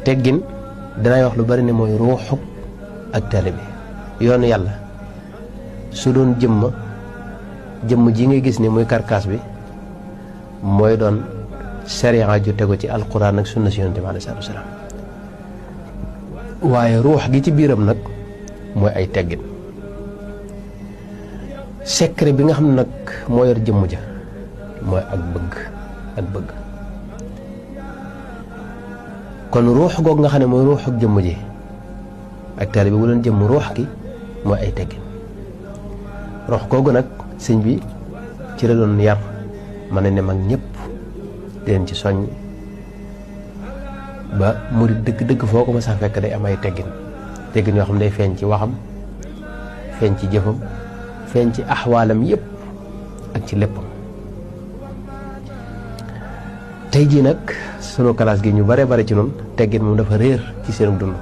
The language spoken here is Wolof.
teggin danay wax lu bari ne mooy ruuxu ak taalibe yoonu yàlla su doon jëmm ji ngay gis ni muy karkaas bi mooy doon sariya ju tegu ci alquran ak sunna si yonent bi alayhi salaatu wa salaam waaye ruux gi ci biiram nag mooy ay teggin secret bi nga xam ne nag moo yor jëmm ja mooy ak bëgg kon ruux googu nga xam ne mooy ruux ak jëmm ji ak taalibe bu leen jëmm ruux gi mooy ay teggin ruux googu nag sëñ bi ci la doon yar mën na ne mag ñëpp di leen ci soññ ba murid dëgg-dëgg foo ko ma sax fekk day am ay teggin yoo xam ne day feeñ ci waxam feeñ ci jëfam feeñ ci axwaalam yëpp ak ci léppam tey jii nag sunu classe gi ñu bare ci noonu teggin moom dafa réer ci seen dund